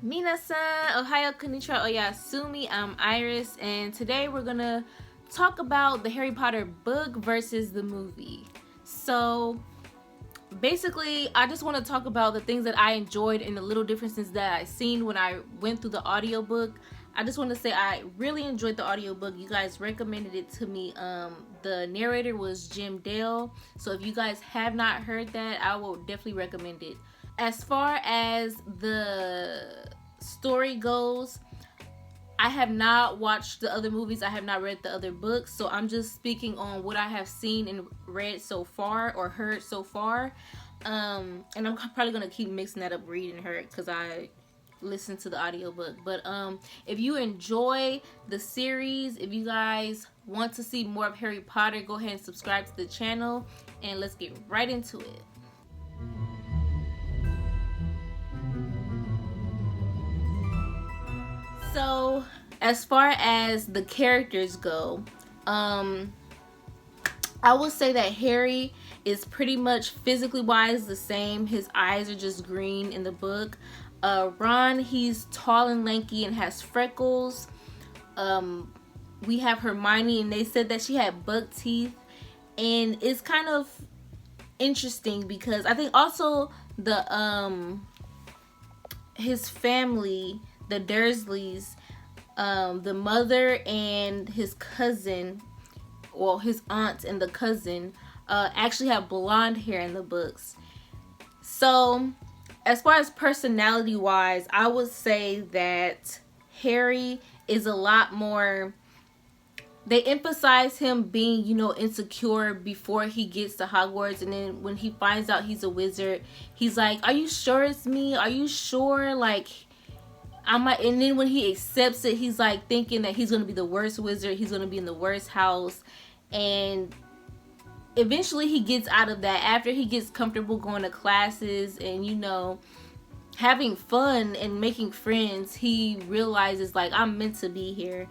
Minasan, Ohio Konnichiwa Oyasumi. I'm Iris, and today we're gonna talk about the Harry Potter book versus the movie. So, basically, I just want to talk about the things that I enjoyed and the little differences that I seen when I went through the audiobook. I just want to say I really enjoyed the audiobook. You guys recommended it to me. The narrator was Jim Dale. So if you guys have not heard that, I will definitely recommend it. As far as the story goes, I have not watched the other movies. I have not read the other books. So I'm just speaking on what I have seen and read so far or heard so far. And I'm probably going to keep mixing that up reading her because I listen to the audiobook. But if you enjoy the series, if you guys want to see more of Harry Potter, go ahead and subscribe to the channel and let's get right into it. So as far as the characters go, I would say that Harry is pretty much physically wise the same. His eyes are just green in the book. Ron, he's tall and lanky and has freckles. We have Hermione, and they said that she had buck teeth, and it's kind of interesting because I think also the his family, the Dursleys, the mother and his cousin, well, his aunt and the cousin, actually have blonde hair in the books. So as far as personality wise, I would say that Harry is a lot more, they emphasize him being, insecure before he gets to Hogwarts, and then when he finds out he's a wizard, he's like, are you sure it's me? Are you sure? Like, I might. And then when he accepts it, he's like thinking that he's gonna be the worst wizard, he's gonna be in the worst house, and eventually he gets out of that after he gets comfortable going to classes and having fun and making friends. He realizes, like, I'm meant to be here.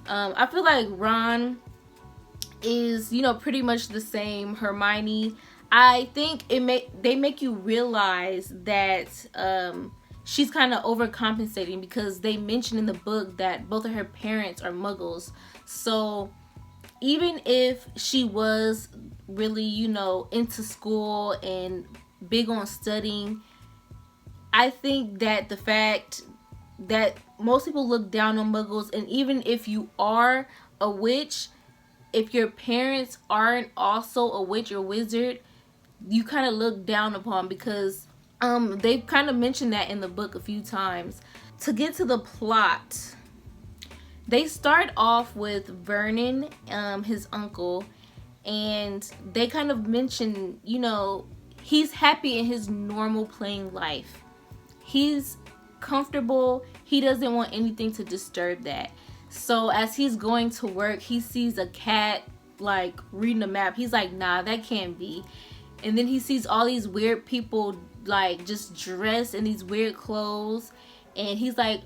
I feel like Ron is pretty much the same. Hermione, I think they make you realize that she's kind of overcompensating because they mention in the book that both of her parents are muggles. So even if she was really, into school and big on studying, I think that the fact that most people look down on muggles, and even if you are a witch, if your parents aren't also a witch or wizard, you kind of look down upon, because they've kind of mentioned that in the book a few times. To get to the plot, they start off with Vernon, his uncle, and they kind of mention, he's happy in his normal playing life. He's comfortable. He doesn't want anything to disturb that. So as he's going to work, he sees a cat like reading a map. He's like, nah, that can't be. And then he sees all these weird people like just dressed in these weird clothes, and he's like,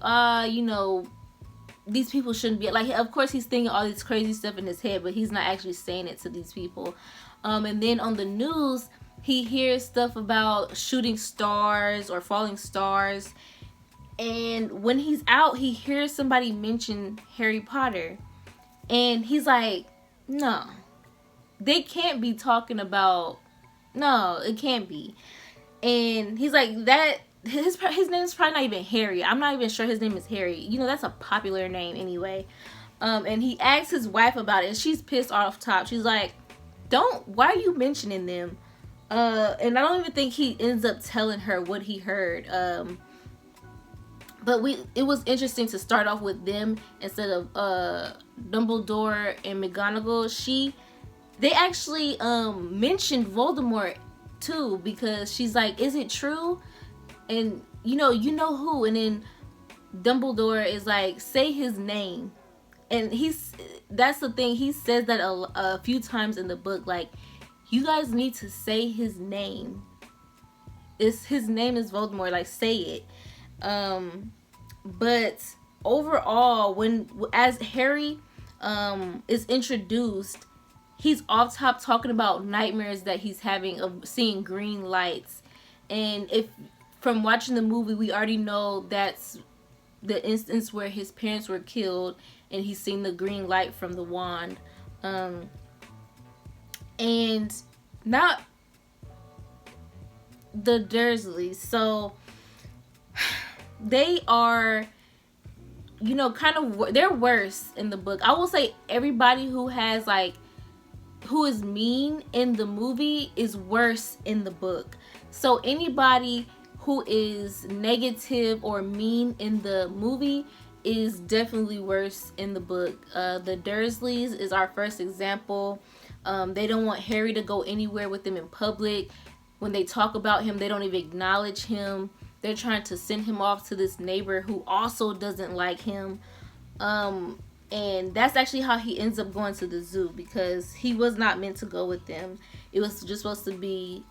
these people shouldn't be, like, of course he's thinking all this crazy stuff in his head, but he's not actually saying it to these people. And then on the news, he hears stuff about shooting stars or falling stars, and when he's out, he hears somebody mention Harry Potter, and he's like, no, they can't be talking about, no, it can't be. And he's like, that his name is probably not even Harry. I'm not even sure his name is Harry. That's a popular name anyway. And he asks his wife about it, and she's pissed off top. She's like, why are you mentioning them? And I don't even think he ends up telling her what he heard. But it was interesting to start off with them instead of Dumbledore and McGonagall. They actually mentioned Voldemort too, because she's like, is it true? And you know who? And then Dumbledore is like, say his name. And that's the thing, he says that a few times in the book, like, you guys need to say his name. His name is Voldemort, like, say it. But overall, as Harry is introduced, he's off top talking about nightmares that he's having of seeing green lights. And if from watching the movie, we already know that's the instance where his parents were killed and he's seen the green light from the wand. And not the Dursleys. So they are, you know, kind of, they're worse in the book. I will say everybody who has like, who is mean in the movie is worse in the book. So anybody who is negative or mean in the movie is definitely worse in the book. The Dursleys is our first example. They don't want Harry to go anywhere with them in public. When they talk about him, they don't even acknowledge him. They're trying to send him off to this neighbor who also doesn't like him. And that's actually how he ends up going to the zoo, because he was not meant to go with them. It was just supposed to be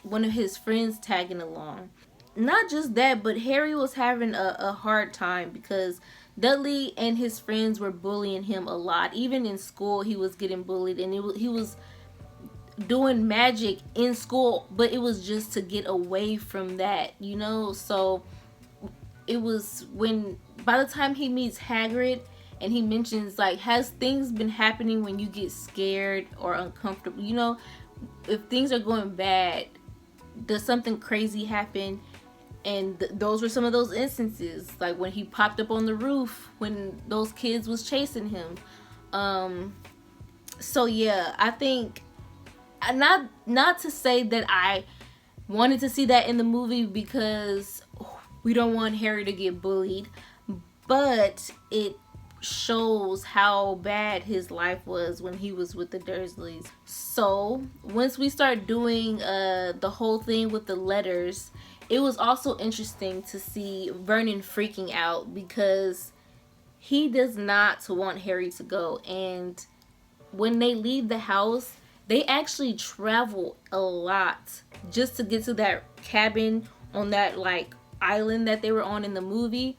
one of his friends tagging along. Not just that, but Harry was having a hard time because Dudley and his friends were bullying him a lot. Even in school, he was getting bullied, and he was doing magic in school, but it was just to get away from that, you know? So it was when, by the time he meets Hagrid, and he mentions, like, has things been happening when you get scared or uncomfortable? You know, if things are going bad, does something crazy happen? And those were some of those instances, like when he popped up on the roof when those kids was chasing him. So yeah, I think, not to say that I wanted to see that in the movie, because we don't want Harry to get bullied, but it shows how bad his life was when he was with the Dursleys. So once we start doing the whole thing with the letters, it was also interesting to see Vernon freaking out, because he does not want Harry to go. And when they leave the house, they actually travel a lot just to get to that cabin on that like island that they were on in the movie.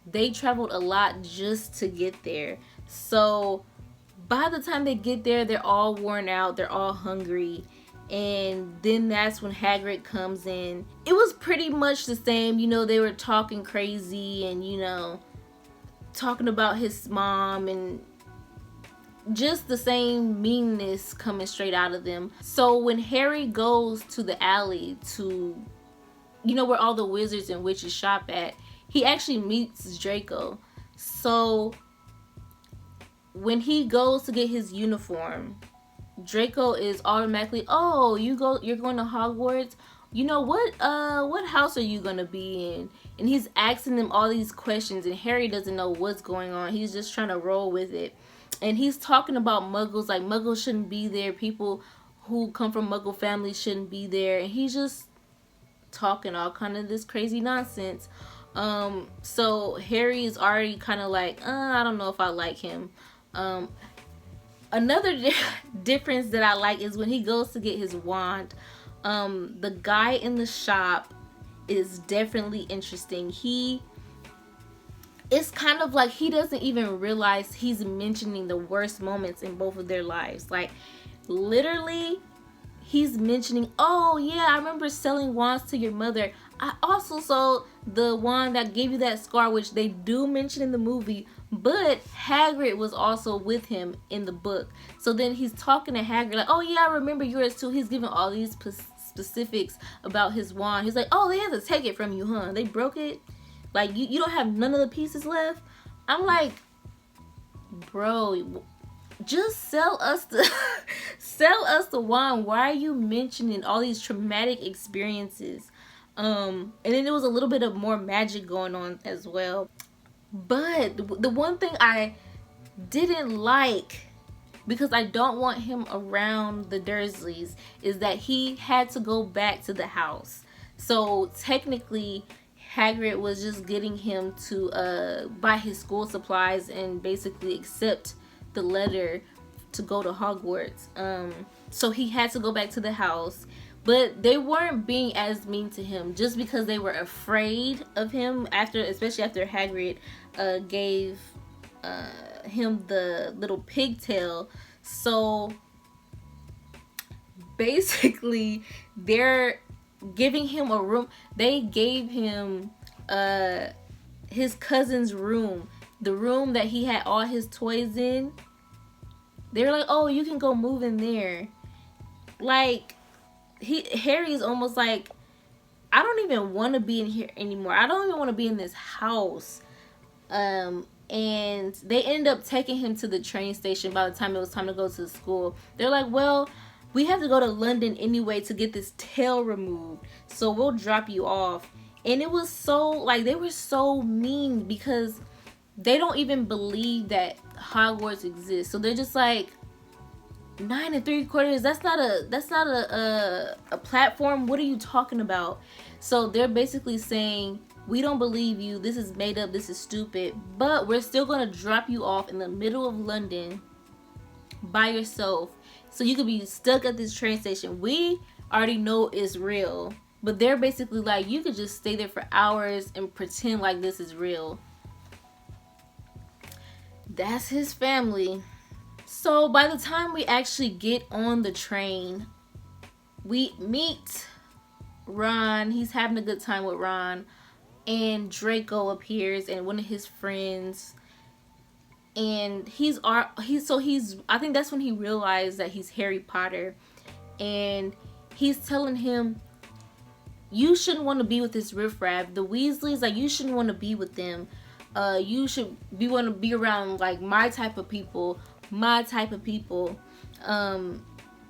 They traveled a lot just to get there. So by the time they get there, they're all worn out, they're all hungry. And then that's when Hagrid comes in. It was pretty much the same, you know, they were talking crazy and, you know, talking about his mom, and just the same meanness coming straight out of them. So when Harry goes to the alley to, you know, where all the wizards and witches shop at, he actually meets Draco. So when he goes to get his uniform, Draco is automatically, oh, you're going to Hogwarts? You know, what house are you gonna be in? And he's asking them all these questions, and Harry doesn't know what's going on. He's just trying to roll with it. And he's talking about muggles, like muggles shouldn't be there, people who come from muggle families shouldn't be there, and he's just talking all kind of this crazy nonsense. So Harry is already kind of like, I don't know if I like him. Another difference that I like is when he goes to get his wand. The guy in the shop is definitely interesting. It's kind of like he doesn't even realize he's mentioning the worst moments in both of their lives. Like, literally, he's mentioning, oh yeah, I remember selling wands to your mother. I also sold the wand that gave you that scar, which they do mention in the movie, but Hagrid was also with him in the book. So then he's talking to Hagrid like, oh yeah, I remember yours too. He's giving all these specifics about his wand. He's like, oh, they had to take it from you, huh? They broke it? Like, you don't have none of the pieces left? I'm like, bro, just sell us the wand. Why are you mentioning all these traumatic experiences? And then there was a little bit of more magic going on as well. But the one thing I didn't like, because I don't want him around the Dursleys, is that he had to go back to the house. So technically, Hagrid was just getting him to buy his school supplies and basically accept the letter to go to Hogwarts. So he had to go back to the house. But they weren't being as mean to him just because they were afraid of him, especially after Hagrid gave him the little pigtail. So basically, they're giving him a room. They gave him his cousin's room, the room that he had all his toys in. They were like, oh, you can go move in there. Like, Harry is almost like, I don't even want to be in here anymore. I don't even want to be in this house. And they ended up taking him to the train station by the time it was time to go to school. They're like, well, we have to go to London anyway to get this tail removed, so we'll drop you off. And it was so, like, they were so mean because they don't even believe that Hogwarts exists. So they're just like, 9 3/4, that's not a platform. What are you talking about? So they're basically saying, we don't believe you, this is made up, this is stupid, but we're still gonna drop you off in the middle of London by yourself so you could be stuck at this train station. We already know it's real, but they're basically like, you could just stay there for hours and pretend like this is real. That's his family. So by the time we actually get on the train, we meet Ron. He's having a good time with Ron, and Draco appears and one of his friends, and I think that's when he realized that he's Harry Potter, and he's telling him, you shouldn't want to be with this riffraff, the Weasleys, like, you shouldn't want to be with them. You should want to be around like my type of people.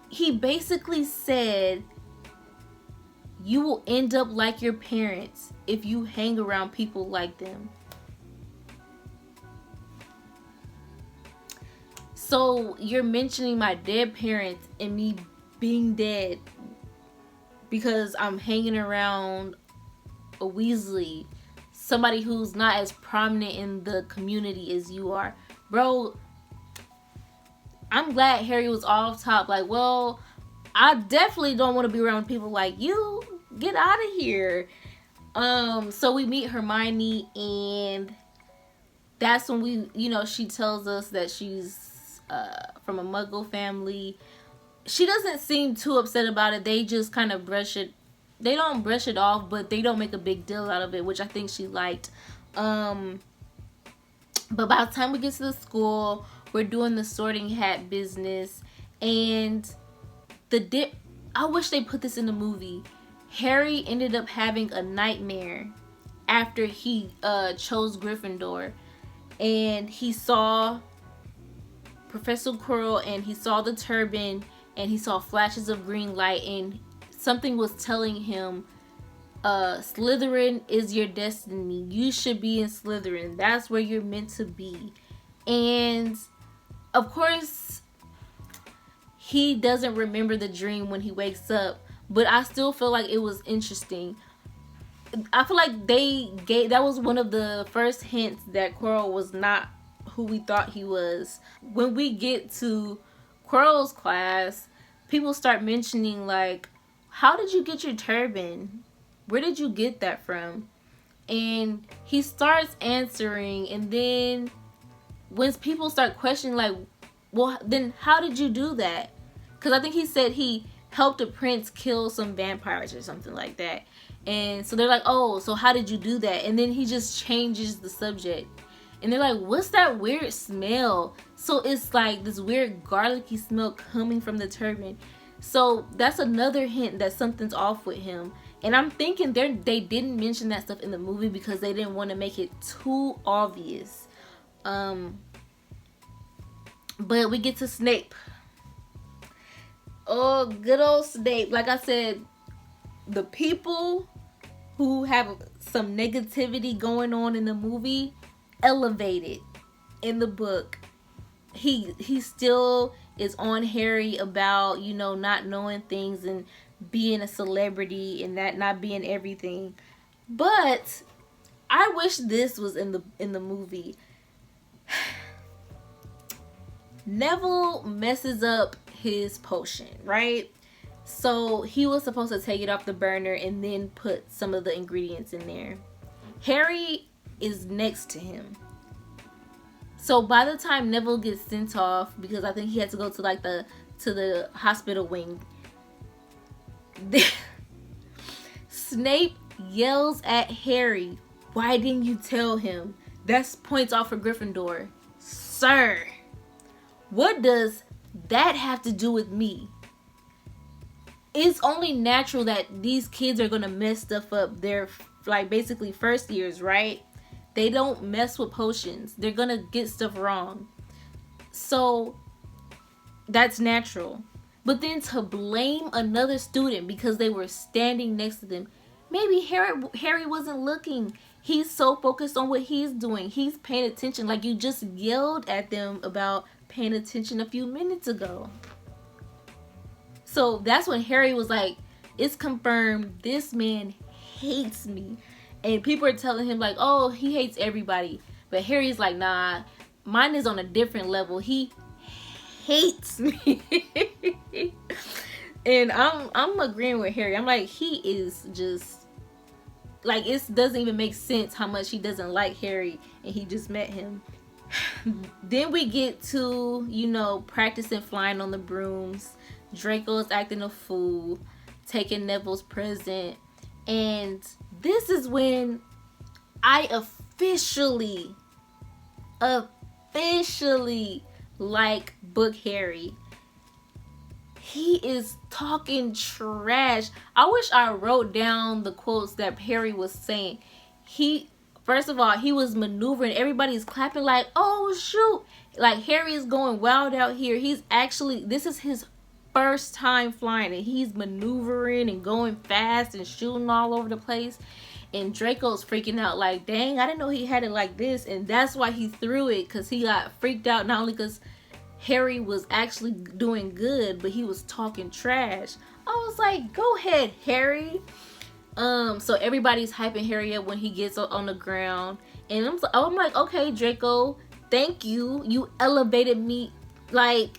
He basically said, you will end up like your parents if you hang around people like them. So you're mentioning my dead parents and me being dead because I'm hanging around a Weasley, somebody who's not as prominent in the community as you are. Bro, I'm glad Harry was off top. Like, well, I definitely don't want to be around people like you. Get out of here. So we meet Hermione, and that's when she tells us that she's from a Muggle family. She doesn't seem too upset about it. They just kind of brush it. They don't brush it off, but they don't make a big deal out of it, which I think she liked. But by the time we get to the school, we're doing the sorting hat business, and I wish they put this in the movie. Harry ended up having a nightmare after he chose Gryffindor, and he saw Professor Quirrell, and he saw the turban, and he saw flashes of green light, and something was telling him, Slytherin is your destiny. You should be in Slytherin. That's where you're meant to be. And of course, he doesn't remember the dream when he wakes up, but I still feel like it was interesting. I feel like that was one of the first hints that Quirrell was not who we thought he was. When we get to Quirrell's class, people start mentioning, like, how did you get your turban? Where did you get that from? And he starts answering, and then when people start questioning, like, well, then how did you do that? Because I think he said he helped a prince kill some vampires or something like that. And so they're like, oh, so how did you do that? And then he just changes the subject. And they're like, what's that weird smell? So it's like this weird garlicky smell coming from the turban. So that's another hint that something's off with him. And I'm thinking they didn't mention that stuff in the movie because they didn't want to make it too obvious. But we get to Snape. Oh, good old Snape. Like I said, the people who have some negativity going on in the movie elevated in the book. He still is on Harry about, not knowing things and being a celebrity and that not being everything. But I wish this was in the movie. Neville messes up his potion, right? So he was supposed to take it off the burner and then put some of the ingredients in there. Harry is next to him. So by the time Neville gets sent off, because I think he had to go to like the hospital wing, Snape yells at Harry, Why didn't you tell him? That's points off for Gryffindor. Sir, what does that have to do with me? It's only natural that these kids are gonna mess stuff up. They're like basically first years, right? They don't mess with potions. They're gonna get stuff wrong. So that's natural. But then to blame another student because they were standing next to them, maybe Harry wasn't looking. He's so focused on what he's doing. He's paying attention. Like you just yelled at them about paying attention a few minutes ago. So that's when Harry was like, it's confirmed this man hates me. And people are telling him like, oh, he hates everybody. But Harry's like, nah, mine is on a different level. He hates me. And I'm agreeing with Harry. I'm like, he is just like, it doesn't even make sense how much he doesn't like Harry and he just met him. Then we get to, you know, practicing flying on the brooms. Draco's acting a fool, taking Neville's present. And this is when I officially like Book Harry. He is talking trash. I wish I wrote down the quotes that Harry was saying. First of all, he was maneuvering. Everybody's clapping like, oh shoot. Like Harry is going wild out here. This is his first time flying and he's maneuvering and going fast and shooting all over the place. And Draco's freaking out like, dang, I didn't know he had it like this. And that's why he threw it, because he got freaked out, not only because Harry was actually doing good, but he was talking trash. I was like, go ahead, Harry. So everybody's hyping Harry up when he gets on the ground. And I'm like, okay, Draco, thank you. You elevated me. Like,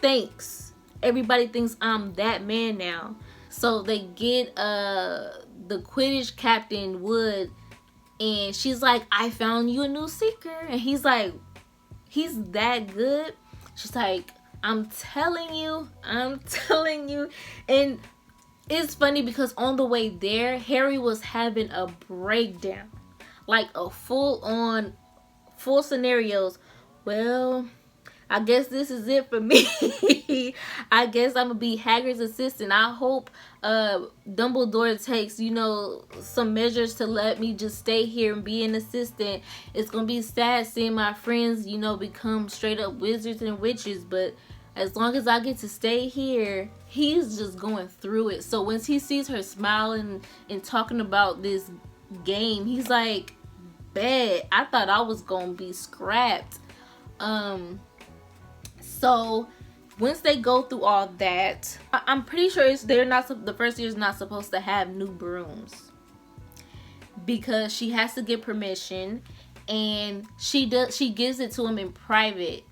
thanks. Everybody thinks I'm that man now. So they get the Quidditch captain, Wood, and she's like, I found you a new seeker. And he's like, he's that good? She's like, I'm telling you. And it's funny because on the way there, Harry was having a breakdown. Like a full scenarios. Well, I guess this is it for me. I guess I'm gonna be Hagrid's assistant. I hope Dumbledore takes, you know, some measures to let me just stay here and be an assistant. It's gonna be sad seeing my friends, you know, become straight up wizards and witches, but as long as I get to stay here, he's just going through it. So once he sees her smiling and talking about this game, he's like, bet, I thought I was gonna be scrapped. So once they go through all that, I'm pretty sure the first year is not supposed to have new brooms because she has to get permission, and she gives it to him in private.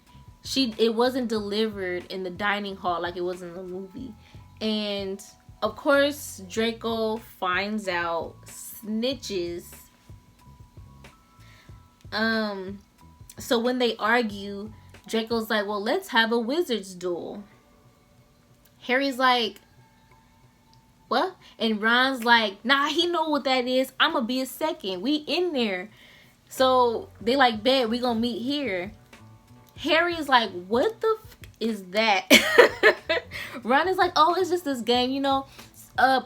It wasn't delivered in the dining hall like it was in the movie. And of course Draco finds out, snitches. So when they argue, Draco's like, well, let's have a wizard's duel. Harry's like, what? And Ron's like, nah, he know what that is. I'm gonna be a second. We in there. So they like, bet, we gonna meet here. Harry's like, what the is that? Ron is like, oh, it's just this game, you know.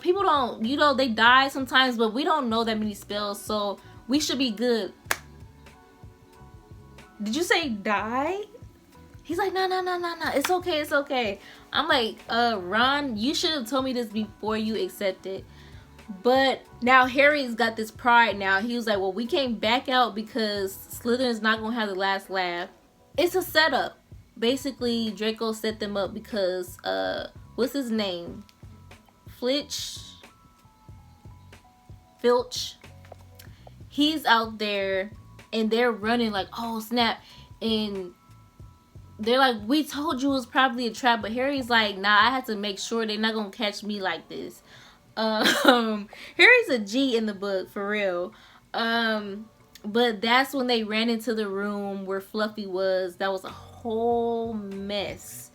People don't, you know, they die sometimes, but we don't know that many spells, so we should be good. Did you say die? He's like, no, it's okay. I'm like, Ron, you should have told me this before you accepted. But now Harry's got this pride now. He was like, well, we came back out because Slytherin's not gonna have the last laugh. It's a setup. Basically, Draco set them up because, what's his name? Filch. He's out there and they're running like, oh snap. And they're like, we told you it was probably a trap. But Harry's like, nah, I had to make sure they're not gonna catch me like this. Harry's a G in the book, for real. But that's when they ran into the room where Fluffy was. That was a whole mess.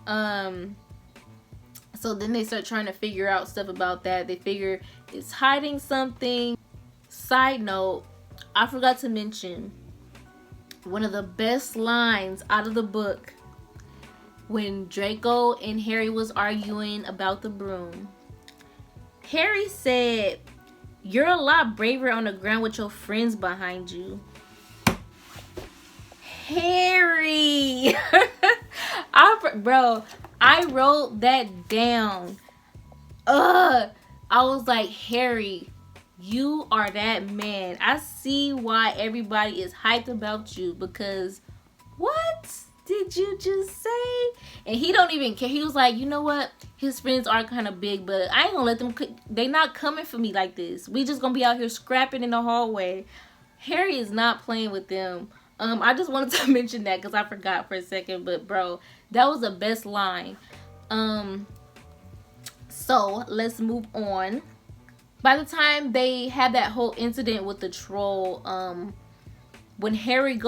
So then they start trying to figure out stuff about that. They figure it's hiding something. side note, I forgot to mention one of the best lines out of the book when Draco and Harry was arguing about the broom. Harry said, "You're a lot braver on the ground with your friends behind you." Harry! I wrote that down. I was like, Harry, you are that man. I see why everybody is hyped about you, because what did you just say? And he don't even care. He was like, you know what? His friends are kind of big, but I ain't gonna let them. They not coming for me like this. We just gonna be out here scrapping in the hallway. Harry is not playing with them. I just wanted to mention that because I forgot for a second. But bro, that was the best line. So let's move on. By the time they had that whole incident with the troll, when Harry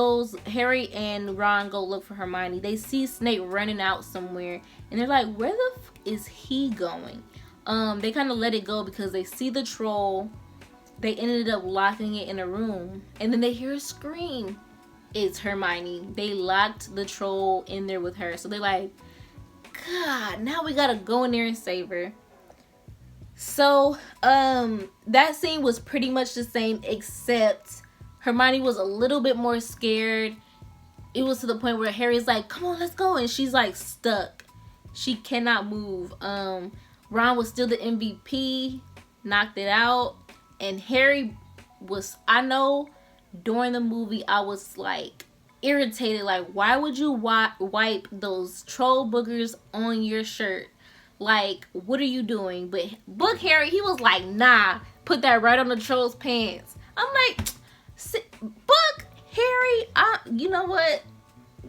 and Ron go look for Hermione, they see Snape running out somewhere, and they're like, where the f is he going? They kind of let it go because they see the troll. They ended up locking it in a room, and then they hear a scream. It's Hermione. They locked the troll in there with her. So they're like, God, now we gotta go in there and save her. So that scene was pretty much the same, except Hermione was a little bit more scared. It was to the point where Harry's like, come on, let's go, and she's like stuck. She cannot move. Ron was still the MVP, knocked it out, and Harry was, I know during the movie I was like irritated, like, why would you wipe those troll boogers on your shirt? Like, what are you doing? But Book Harry, he was like, nah, put that right on the troll's pants. I'm like, Book Harry, you know what?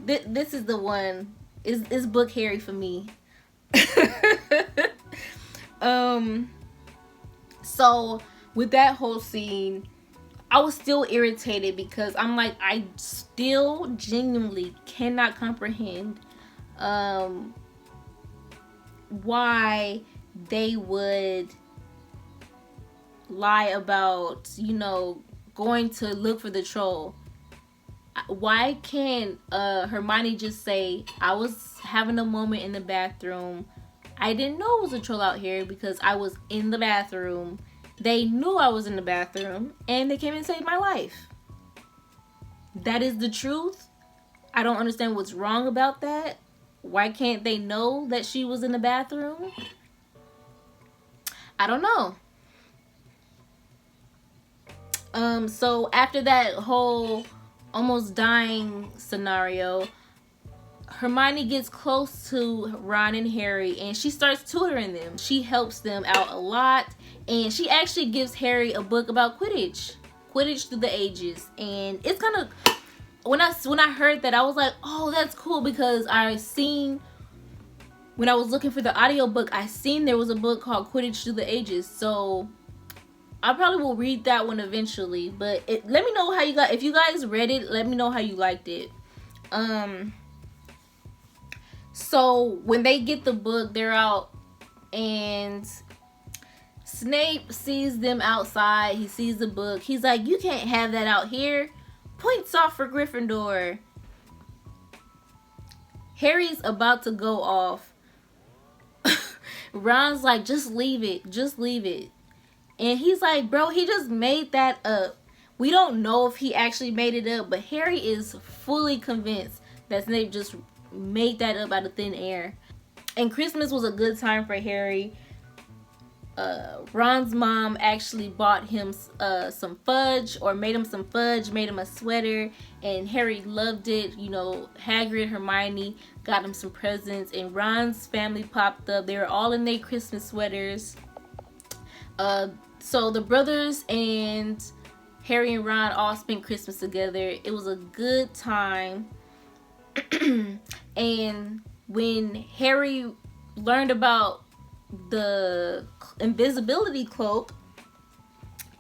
This is the one. It's Book Harry for me. So with that whole scene, I was still irritated because I'm like, I still genuinely cannot comprehend why they would lie about, you know, going to look for the troll. Why can't Hermione just say, I was having a moment in the bathroom, I didn't know it was a troll out here because I was in the bathroom. They knew I was in the bathroom and they came and saved my life. That is the truth. I don't understand what's wrong about that. Why can't they know that she was in the bathroom? I don't know. So after that whole almost dying scenario, Hermione gets close to Ron and Harry and she starts tutoring them. She helps them out a lot, and she actually gives Harry a book about Quidditch through the ages. And it's kind of, when I heard that, I was like, oh, that's cool, because when I was looking for the audiobook, I seen there was a book called Quidditch Through the Ages. So I probably will read that one eventually. But let me know how you if you guys read it, let me know how you liked it. So when they get the book, they're out, and Snape sees them outside. He sees the book. He's like, you can't have that out here. Points off for Gryffindor. Harry's about to go off. Ron's like, just leave it. Just leave it. And he's like, bro, he just made that up. We don't know if he actually made it up, but Harry is fully convinced that Snape just made that up out of thin air. And Christmas was a good time for Harry. Ron's mom actually bought him some fudge, or made him some fudge, made him a sweater, and Harry loved it. You know, Hagrid, Hermione got him some presents, and Ron's family popped up. They were all in their Christmas sweaters. So the brothers and Harry and Ron all spent Christmas together. It was a good time. And when Harry learned about the invisibility cloak,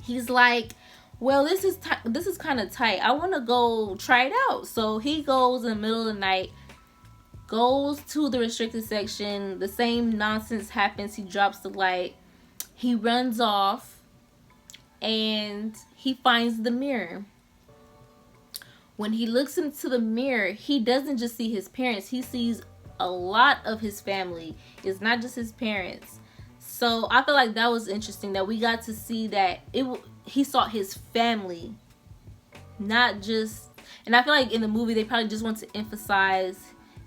he's like, well, this is kind of tight. I want to go try it out. So he goes in the middle of the night, goes to the restricted section. The same nonsense happens. He drops the light. He runs off, and he finds the mirror. When he looks into the mirror, he doesn't just see his parents, he sees a lot of his family. It's not just his parents. So I feel like that was interesting, that we got to see that he saw his family, not just. And I feel like in the movie they probably just want to emphasize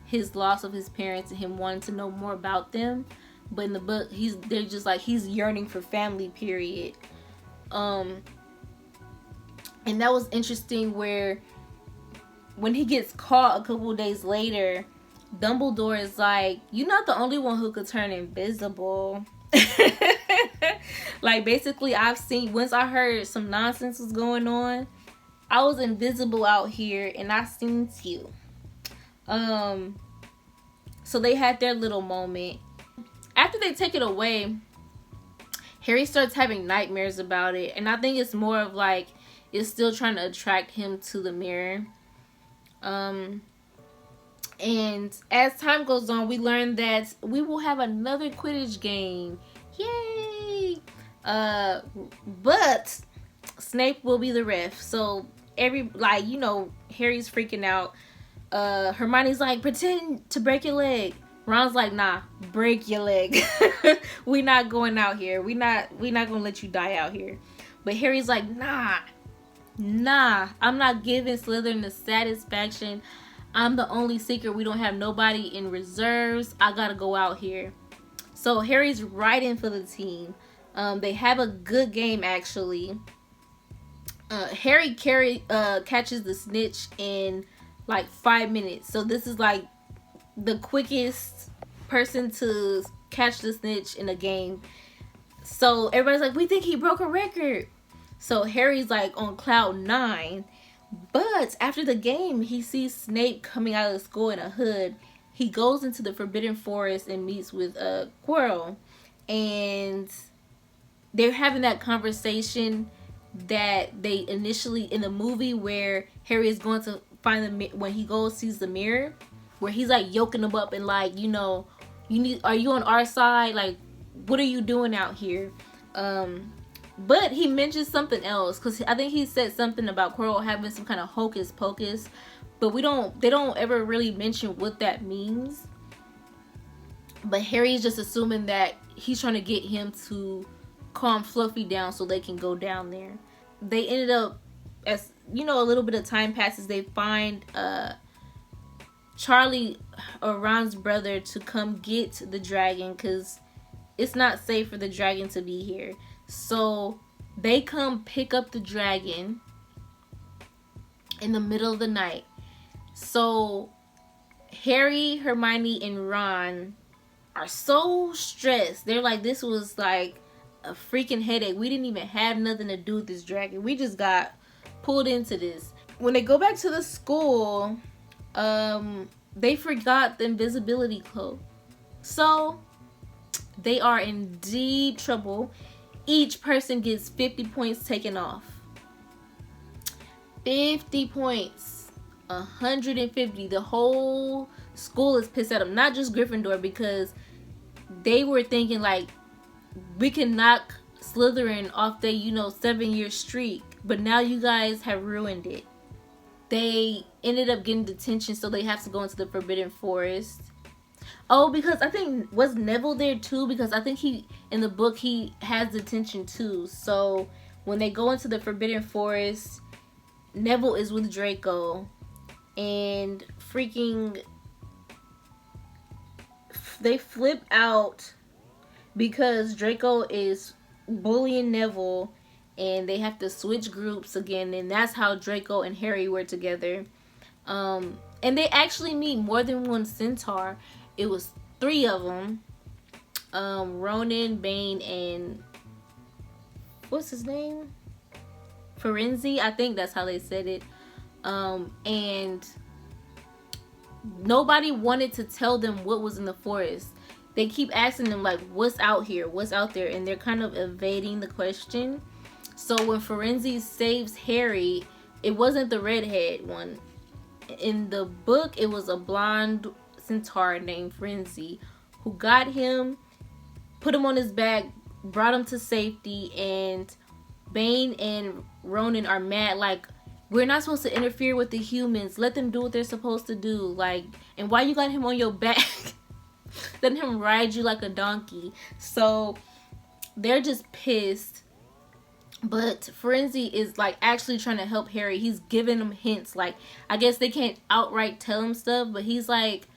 his loss of his parents and him wanting to know more about them. But in the book, they're just like, he's yearning for family, period. And that was interesting, where when he gets caught a couple days later, Dumbledore is like, you're not the only one who could turn invisible. Like, basically, once I heard some nonsense was going on, I was invisible out here and I seen you. So they had their little moment. After they take it away, Harry starts having nightmares about it, and I think it's more of like, it's still trying to attract him to the mirror. And as time goes on, we learn that we will have another Quidditch game. Yay! But Snape will be the ref. So Harry's freaking out. Hermione's like, pretend to break your leg. Ron's like, nah, break your leg. We not going out here. We not gonna let you die out here. But Harry's like, nah, I'm not giving Slytherin the satisfaction. I'm the only seeker. We don't have nobody in reserves. I gotta go out here. So Harry's riding for the team. They have a good game, actually. Harry catches the snitch in like 5 minutes. So this is like the quickest person to catch the snitch in a game. So everybody's like, we think he broke a record. So Harry's like on cloud 9. But after the game, he sees Snape coming out of the school in a hood. He goes into the Forbidden Forest and meets with Quirrell. And they're having that conversation that they initially in the movie, where Harry is going to find when he sees the mirror, where he's like yoking him up and like, are you on our side? Like, what are you doing out here? But he mentions something else, because I think he said something about Quirrell having some kind of hocus pocus, but they don't ever really mention what that means. But Harry's just assuming that he's trying to get him to calm Fluffy down so they can go down there. They ended up, as a little bit of time passes, they find Charlie, or Ron's brother, to come get the dragon, because it's not safe for the dragon to be here. So they come pick up the dragon in the middle of the night. So Harry, Hermione, and Ron are so stressed. They're like, this was like a freaking headache. We didn't even have nothing to do with this dragon. We just got pulled into this. When they go back to the school, they forgot the invisibility cloak. So they are in deep trouble. Each person gets 50 points taken off. 50 points. 150. The whole school is pissed at them. Not just Gryffindor, because they were thinking like, we can knock Slytherin off their 7-year streak, but now you guys have ruined it. They ended up getting detention, so they have to go into the Forbidden Forest. Oh, because I think, was Neville there too? Because I think in the book, he has detention too. So when they go into the Forbidden Forest, Neville is with Draco, and they flip out because Draco is bullying Neville, and they have to switch groups again, and that's how Draco and Harry were together. And they actually meet more than one centaur. It was 3 of them. Ronan, Bane, and what's his name? Firenze, I think that's how they said it. And nobody wanted to tell them what was in the forest. They keep asking them like, what's out here? What's out there? And they're kind of evading the question. So when Firenze saves Harry, it wasn't the redhead one. In the book, it was a blonde centaur named Firenze who got him, put him on his back, brought him to safety, and Bane and Ronin are mad, like, we're not supposed to interfere with the humans. Let them do what they're supposed to do. Like, and why you got him on your back? Letting him ride you like a donkey. So they're just pissed. But Frenzy is like actually trying to help Harry. He's giving him hints. Like, I guess they can't outright tell him stuff, but he's like,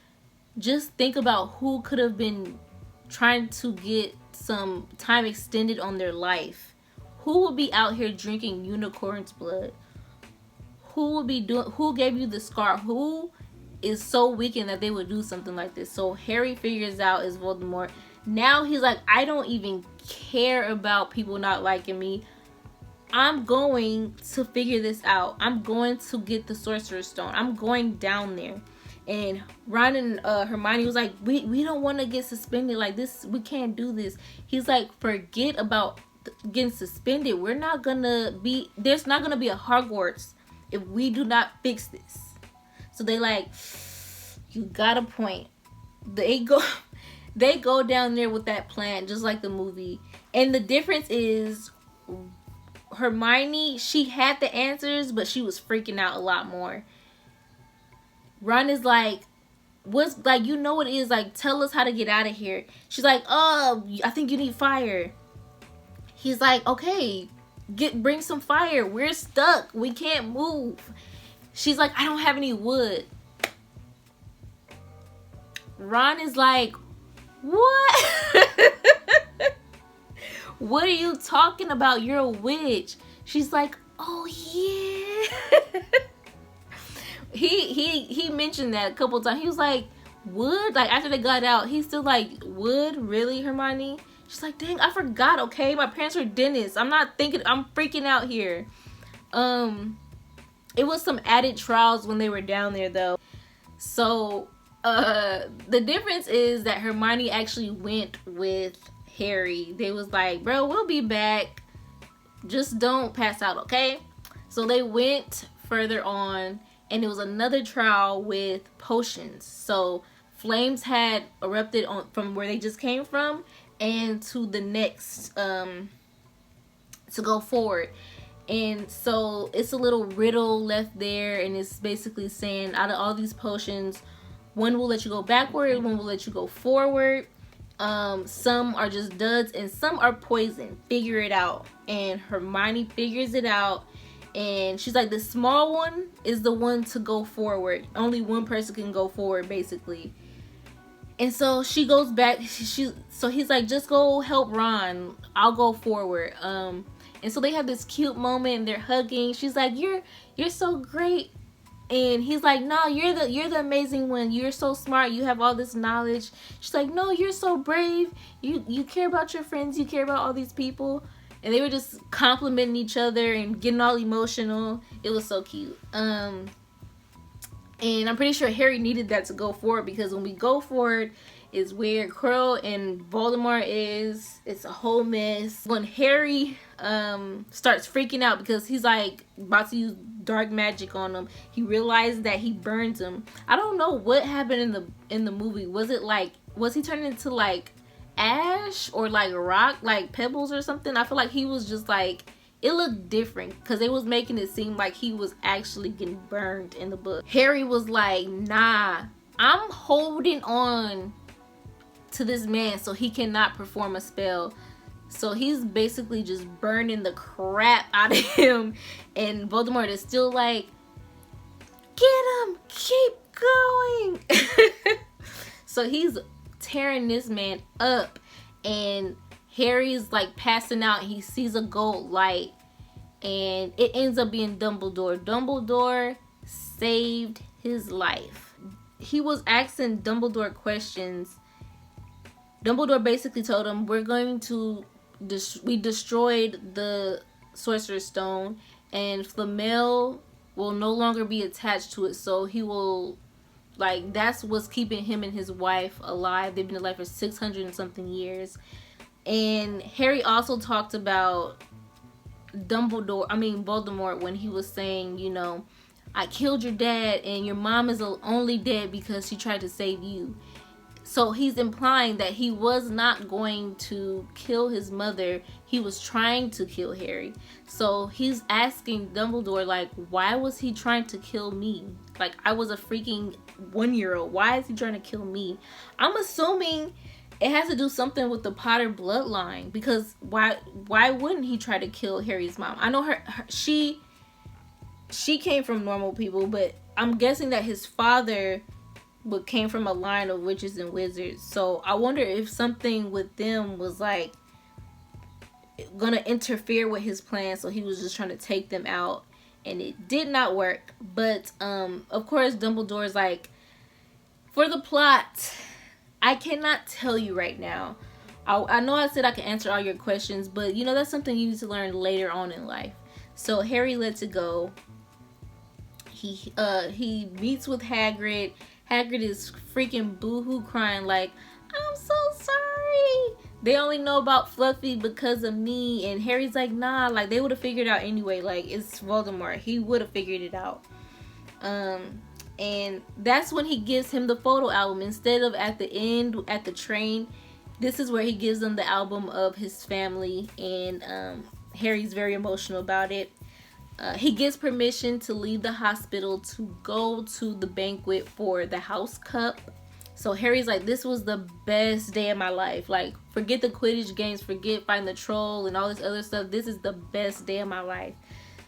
just think about who could have been trying to get some time extended on their life. Who would be out here drinking unicorn's blood? Who would be doing? Who gave you the scar? Who is so weakened that they would do something like this? So Harry figures out is Voldemort. Now he's like, I don't even care about people not liking me. I'm going to figure this out. I'm going to get the Sorcerer's Stone. I'm going down there. And Ron and Hermione was like, we don't want to get suspended like this. We can't do this. He's like, forget about getting suspended. We're not gonna be, there's not gonna be a Hogwarts if we do not fix this. So they like, you got a point. They go down there with that plan, just like the movie. And the difference is Hermione, she had the answers, but she was freaking out a lot more. Ron is like, what's, like, you know what it is, like, tell us how to get out of here. She's like, oh, I think you need fire. He's like, okay, bring some fire. We're stuck. We can't move. She's like, I don't have any wood. Ron is like, what? What are you talking about? You're a witch. She's like, oh yeah. He mentioned that a couple times. He was like, wood? Like, after they got out, he's still like, wood? Really, Hermione? She's like, dang, I forgot, okay? My parents were dentists. I'm freaking out here. It was some added trials when they were down there, though. So, the difference is that Hermione actually went with Harry. They was like, bro, we'll be back. Just don't pass out, okay? So they went further on, and it was another trial with potions. So flames had erupted from where they just came from, and to the next to go forward. And so it's a little riddle left there, and it's basically saying out of all these potions, one will let you go backward, one will let you go forward. Some are just duds and some are poison. Figure it out. And Hermione figures it out, and she's like, the small one is the one to go forward. Only one person can go forward, basically. And so she goes back. So he's like, just go help Ron. I'll go forward. And so they have this cute moment and they're hugging. She's like, you're so great. And he's like, no, you're the amazing one. You're so smart. You have all this knowledge. She's like, no, you're so brave. You care about your friends. You care about all these people. And they were just complimenting each other and getting all emotional. It was so cute. And I'm pretty sure Harry needed that to go forward, because when we go forward is where Quirrell and Voldemort is. It's a whole mess. When Harry starts freaking out because he's like about to use dark magic on him, he realized that he burns him. I don't know what happened in the movie. Was he turned into like ash or like rock, like pebbles or something? I feel like he was just like, it looked different because it was making it seem like he was actually getting burned in the book. Harry was like, nah, I'm holding on to this man so he cannot perform a spell. So he's basically just burning the crap out of him, and Voldemort is still like, get him, keep going. So he's tearing this man up, and Harry's like passing out. He sees a gold light, and it ends up being Dumbledore. Dumbledore saved his life. He was asking Dumbledore questions. Dumbledore basically told him, we destroyed the Sorcerer's Stone, and Flamel will no longer be attached to it. So he will, like, that's what's keeping him and his wife alive. They've been alive for 600 and something years. And Harry also talked about Voldemort, when he was saying, you know, I killed your dad and your mom is only dead because she tried to save you. So he's implying that he was not going to kill his mother. He was trying to kill Harry. So he's asking Dumbledore, like, why was he trying to kill me? Like, I was a freaking 1-year-old. Why is he trying to kill me? I'm assuming it has to do something with the Potter bloodline, because why wouldn't he try to kill Harry's mom? I know she came from normal people, but I'm guessing that his father came from a line of witches and wizards. So I wonder if something with them was like gonna interfere with his plan, so he was just trying to take them out, and it did not work. But of course Dumbledore's like, for the plot, I cannot tell you right now. I know I said I can answer all your questions, but you know, that's something you need to learn later on in life. So Harry lets it go. He meets with Hagrid. Hagrid is freaking boohoo crying like, I'm so sorry. They only know about Fluffy because of me. And Harry's like, nah, like they would have figured out anyway. Like, it's Voldemort. He would have figured it out. And that's when he gives him the photo album. Instead of at the end, at the train, this is where he gives them the album of his family. And Harry's very emotional about it. He gets permission to leave the hospital to go to the banquet for the house cup. So Harry's like, this was the best day of my life. Like, forget the Quidditch games, forget fighting the troll and all this other stuff. This is the best day of my life.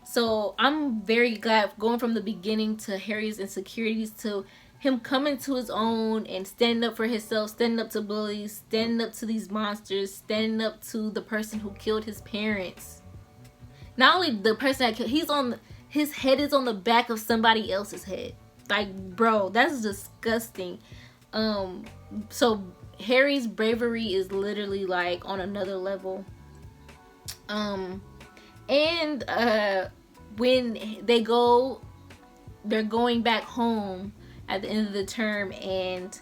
So I'm very glad, going from the beginning to Harry's insecurities to him coming to his own and standing up for himself, standing up to bullies, standing up to these monsters, standing up to the person who killed his parents. Not only the person that killed, his head is on the back of somebody else's head. Like, bro, that's disgusting. So Harry's bravery is literally like on another level. And when they're going back home at the end of the term, and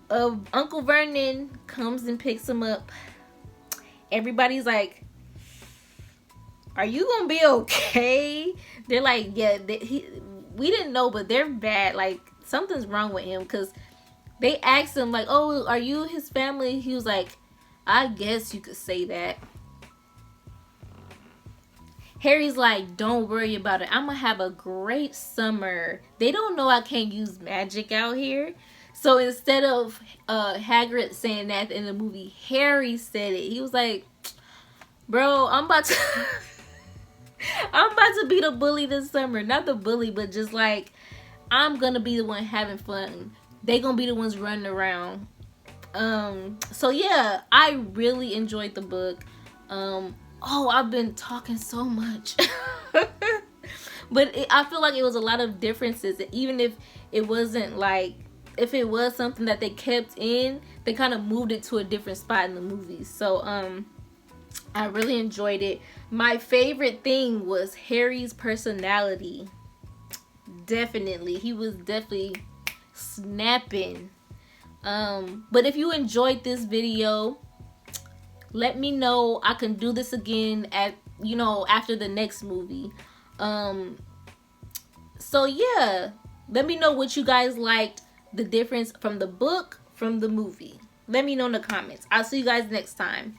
Uncle Vernon comes and picks him up. Everybody's like, are you gonna be okay? They're like, yeah, we didn't know, but they're bad. Like, something's wrong with him, because they asked him like, oh, are you his family? He was like, I guess you could say that. Harry's like, don't worry about it. I'm gonna have a great summer. They don't know I can't use magic out here. So instead of Hagrid saying that in the movie, Harry said it. He was like, bro, I'm about to be the bully this summer. Not the bully, but just like, I'm gonna be the one having fun. They gonna be the ones running around. So yeah, I really enjoyed the book. Oh, I've been talking so much. But I feel like it was a lot of differences. Even if it wasn't like, if it was something that they kept in, they kind of moved it to a different spot in the movie. So I really enjoyed it. My favorite thing was Harry's personality. Definitely, he was definitely snapping. But if you enjoyed this video, let me know. I can do this again after the next movie. So yeah, let me know what you guys liked, the difference from the book from the movie. Let me know in the comments. I'll see you guys next time.